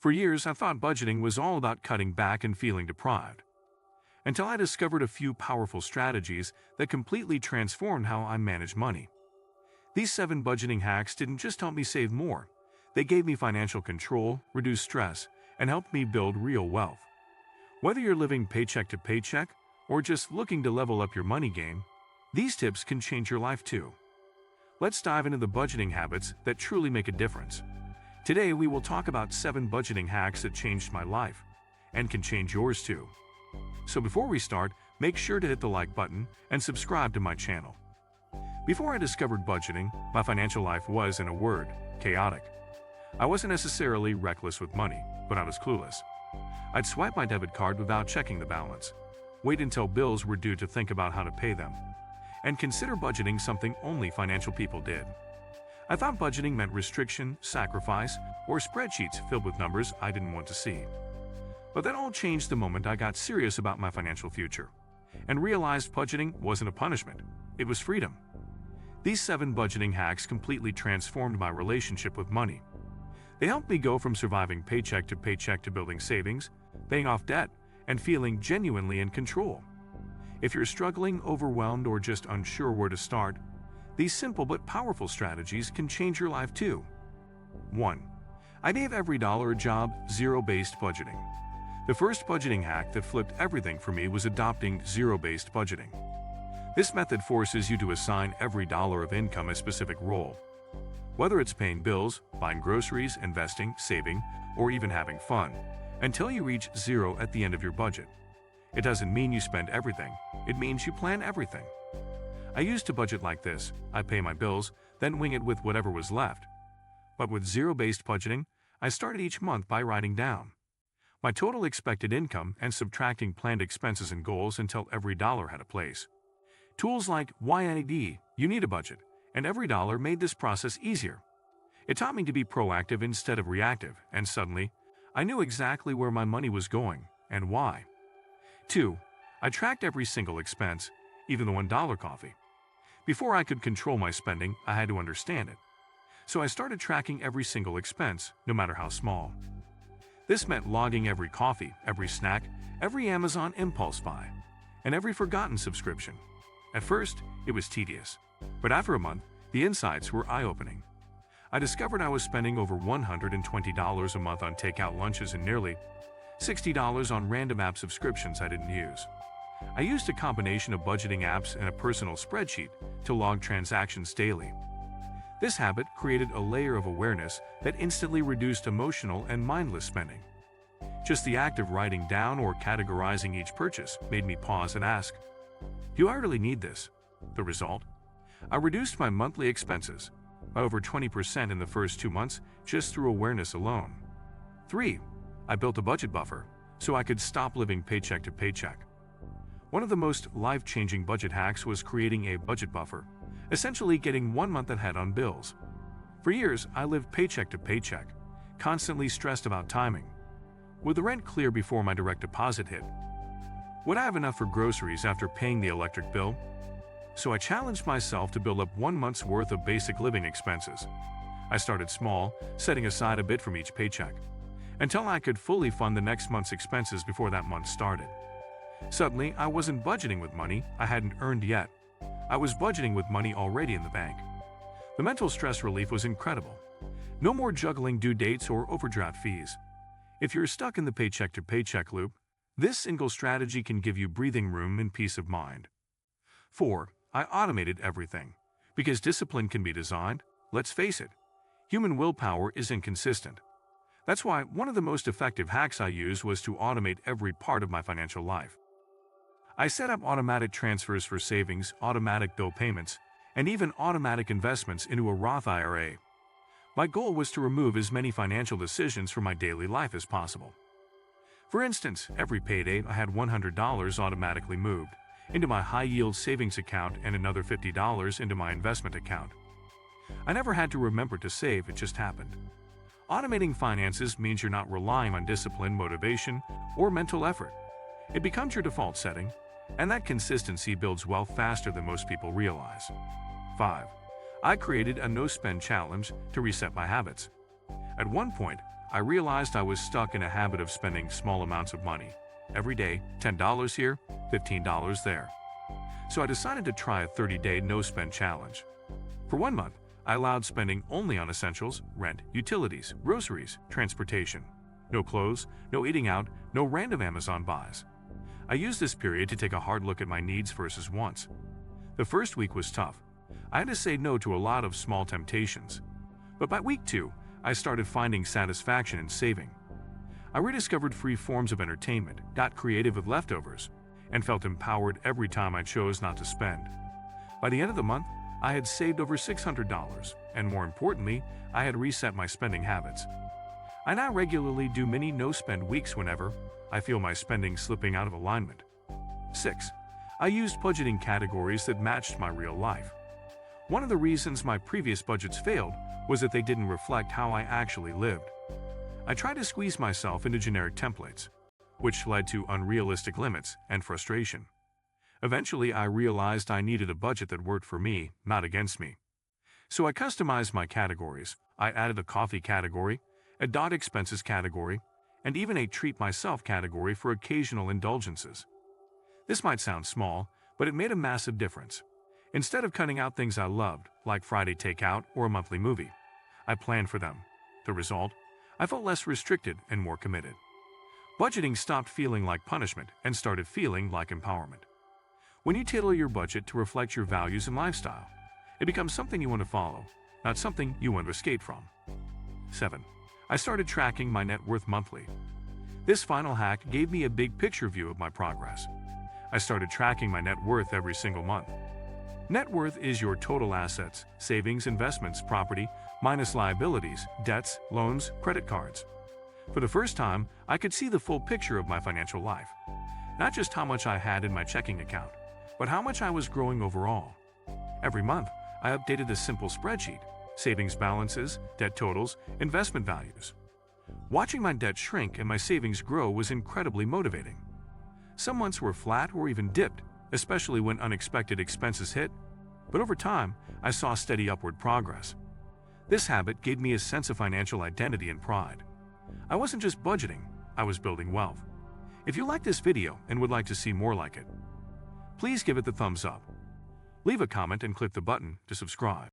For years, I thought budgeting was all about cutting back and feeling deprived, until I discovered a few powerful strategies that completely transformed how I manage money. These 7 budgeting hacks didn't just help me save more, they gave me financial control, reduced stress, and helped me build real wealth. Whether you're living paycheck to paycheck or just looking to level up your money game, these tips can change your life too. Let's dive into the budgeting habits that truly make a difference. Today, we will talk about 7 budgeting hacks that changed my life and can change yours too. So before we start, make sure to hit the like button and subscribe to my channel. Before I discovered budgeting, my financial life was, in a word, chaotic. I wasn't necessarily reckless with money, but I was clueless. I'd swipe my debit card without checking the balance, wait until bills were due to think about how to pay them, and consider budgeting something only financial people did. I thought budgeting meant restriction, sacrifice, or spreadsheets filled with numbers I didn't want to see. But that all changed the moment I got serious about my financial future and realized budgeting wasn't a punishment, it was freedom. These 7 budgeting hacks completely transformed my relationship with money. They helped me go from surviving paycheck to building savings, paying off debt, and feeling genuinely in control. If you're struggling, overwhelmed, or just unsure where to start, these simple but powerful strategies can change your life too. 1. I gave every dollar a job, zero-based budgeting. The first budgeting hack that flipped everything for me was adopting zero-based budgeting. This method forces you to assign every dollar of income a specific role. Whether it's paying bills, buying groceries, investing, saving, or even having fun, until you reach zero at the end of your budget. It doesn't mean you spend everything, it means you plan everything. I used to budget like this: I pay my bills, then wing it with whatever was left. But with zero-based budgeting, I started each month by writing down my total expected income and subtracting planned expenses and goals until every dollar had a place. Tools like YNAD, You Need a Budget, and Every Dollar made this process easier. It taught me to be proactive instead of reactive, and suddenly, I knew exactly where my money was going and why. 2. I tracked every single expense, even the $1 coffee. Before I could control my spending, I had to understand it. So I started tracking every single expense, no matter how small. This meant logging every coffee, every snack, every Amazon impulse buy, and every forgotten subscription. At first, it was tedious, but after a month, the insights were eye-opening. I discovered I was spending over $120 a month on takeout lunches and nearly $60 on random app subscriptions I didn't use. I used a combination of budgeting apps and a personal spreadsheet to log transactions daily. This habit created a layer of awareness that instantly reduced emotional and mindless spending. Just the act of writing down or categorizing each purchase made me pause and ask, do I really need this? The result? I reduced my monthly expenses by over 20% in the first 2 months just through awareness alone. 3. I built a budget buffer so I could stop living paycheck to paycheck. One of the most life-changing budget hacks was creating a budget buffer, essentially getting 1 month ahead on bills. For years, I lived paycheck to paycheck, constantly stressed about timing. Would the rent clear before my direct deposit hit? Would I have enough for groceries after paying the electric bill? So I challenged myself to build up 1 month's worth of basic living expenses. I started small, setting aside a bit from each paycheck, until I could fully fund the next month's expenses before that month started. Suddenly, I wasn't budgeting with money I hadn't earned yet. I was budgeting with money already in the bank. The mental stress relief was incredible. No more juggling due dates or overdraft fees. If you're stuck in the paycheck to paycheck loop, this single strategy can give you breathing room and peace of mind. 4. I automated everything. Because discipline can be designed, let's face it, human willpower is inconsistent. That's why one of the most effective hacks I used was to automate every part of my financial life. I set up automatic transfers for savings, automatic bill payments, and even automatic investments into a Roth IRA. My goal was to remove as many financial decisions from my daily life as possible. For instance, every payday I had $100 automatically moved into my high-yield savings account and another $50 into my investment account. I never had to remember to save, it just happened. Automating finances means you're not relying on discipline, motivation, or mental effort. It becomes your default setting, and that consistency builds wealth faster than most people realize. 5. I created a no-spend challenge to reset my habits. At one point, I realized I was stuck in a habit of spending small amounts of money. Every day, $10 here, $15 there. So I decided to try a 30-day no-spend challenge. For 1 month, I allowed spending only on essentials, rent, utilities, groceries, transportation. No clothes, no eating out, no random Amazon buys. I used this period to take a hard look at my needs versus wants. The first week was tough. I had to say no to a lot of small temptations. But by week 2, I started finding satisfaction in saving. I rediscovered free forms of entertainment, got creative with leftovers, and felt empowered every time I chose not to spend. By the end of the month, I had saved over $600, and more importantly, I had reset my spending habits. I now regularly do mini no-spend weeks whenever I feel my spending slipping out of alignment. 6. I used budgeting categories that matched my real life. One of the reasons my previous budgets failed was that they didn't reflect how I actually lived. I tried to squeeze myself into generic templates, which led to unrealistic limits and frustration. Eventually, I realized I needed a budget that worked for me, not against me. So I customized my categories. I added a coffee category, a dot expenses category, and even a treat myself category for occasional indulgences. This might sound small, but it made a massive difference. Instead of cutting out things I loved, like Friday takeout or a monthly movie, I planned for them. The result? I felt less restricted and more committed. Budgeting stopped feeling like punishment and started feeling like empowerment. When you tailor your budget to reflect your values and lifestyle, it becomes something you want to follow, not something you want to escape from. 7. I started tracking my net worth monthly. This final hack gave me a big picture view of my progress. I started tracking my net worth every single month. Net worth is your total assets, savings, investments, property, minus liabilities, debts, loans, credit cards. For the first time, I could see the full picture of my financial life. Not just how much I had in my checking account, but how much I was growing overall. Every month, I updated this simple spreadsheet: savings balances, debt totals, investment values. Watching my debt shrink and my savings grow was incredibly motivating. Some months were flat or even dipped, especially when unexpected expenses hit, but over time, I saw steady upward progress. This habit gave me a sense of financial identity and pride. I wasn't just budgeting, I was building wealth. If you liked this video and would like to see more like it, please give it the thumbs up. Leave a comment and click the button to subscribe.